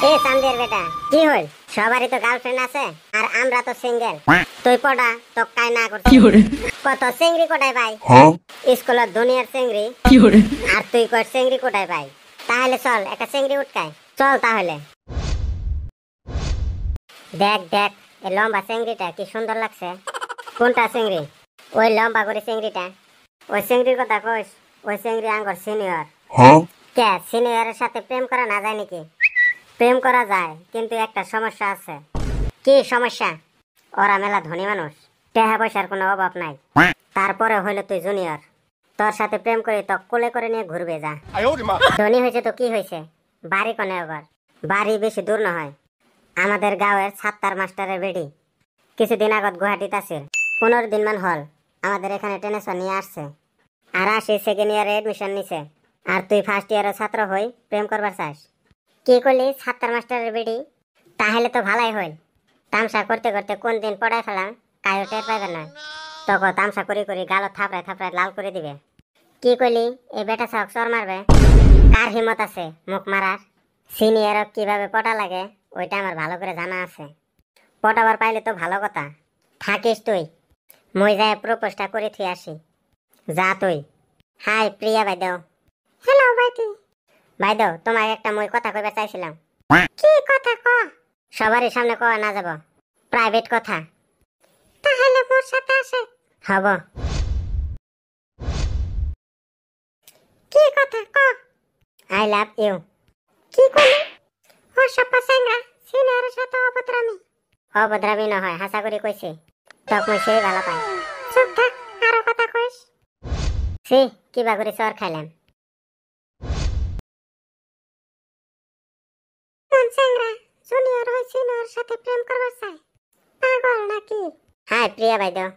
এ চান্দের বেটা কি হল সবারই তো গার্লফ্রেন্ড আছে আর আমরা তো সিঙ্গেল তুই পড়া তো কাই না করছিস কত চেংড়ি কোটায় ভাই স্কুলের দুনিয়ার চেংড়ি আর তুই কর চেংড়ি কোটায় ভাই তাহলে চল একটা চেংড়ি উঠকাই চল তাহলে দেখ দেখ এই লম্বা চেংড়িটা কি সুন্দর লাগছে কোনটা চেংড়ি ওই লম্বা করে চেংড়িটা ওই চেংড়ির কথা কইস ওই চেংড়ি আঙ্গর সিনিয়র কে সিনিয়রের সাথে প্রেম করা না যায় নাকি প্রেম করা যায় কিন্তু একটা সমস্যা আছে কি সমস্যা ওরা মেলা ধনী মানুষ টাকা পয়সার কোনো অভাব নাই তারপরে হইলো তুই জুনিয়র তোর সাথে প্রেম করে তো কোলে করে নিয়ে ঘুরবে যা ধনী হয়েছে তো কি হয়েছে বাড়ি কোনে আবার বাড়ি বেশি দূর নহয় আমাদের গাঁয়ের ছাত্তার মাস্টারের বেডি কিছুদিন আগত গুয়াহাটিতে আছে 15 দিন মান হল আমাদের এখানে টেনেশন নিয়ে আসছে আর আসি সেকেন্ড ইয়ারে এডমিশন নিছে আর তুই ফার্স্ট ইয়ারের ছাত্র হই প্রেম করবার চাস কি করলি ছাত্তার মাস্টারের বেডি তাহলে তো ভালাই হইল তামসা করতে করতে কোন দিন পড়াই ফেলাম কায়ো টের পাইবে না তখন তামসা করি করি গালত থাপড়ায় থাপড়ায় লাল করে দিবে কি করলি এই বেটা সাহক চর মারবে কার হিম্মত আছে মুখ মারার সিনিয়র কিভাবে পটা লাগে ওইটা আমার ভালো করে জানা আছে পটাবার পাইলে তো ভালো কথা থাকিস তুই মই যায় প্রপোজটা করে থুই আসি যা তুই হাই প্রিয়া বাইদেউ হ্যালো বাইটি বাইদেউ তোমাকে একটা মই কথা কইবার চাইছিলাম কি কথা ক সবারই সামনে কওয়া না যাব প্রাইভেট কথা তাহলে মোর সাথে আসে হব কি কথা ক আই লাভ ইউ কি কইলি ও সপ্পা সাঙ্গা সিনিয়রের সাথে অভদ্রামি নহয় হাসা করে কইছে তখন সেই ভালো পাই চুপ থাক আরো কথা কইস সে কিবা করে সর খাইলাম কোন সাঙ্গা জুনিয়র হই সিনিয়রের সাথে প্রেম করবার চাই পাগল নাকি হাই প্রিয়া বাইদেউ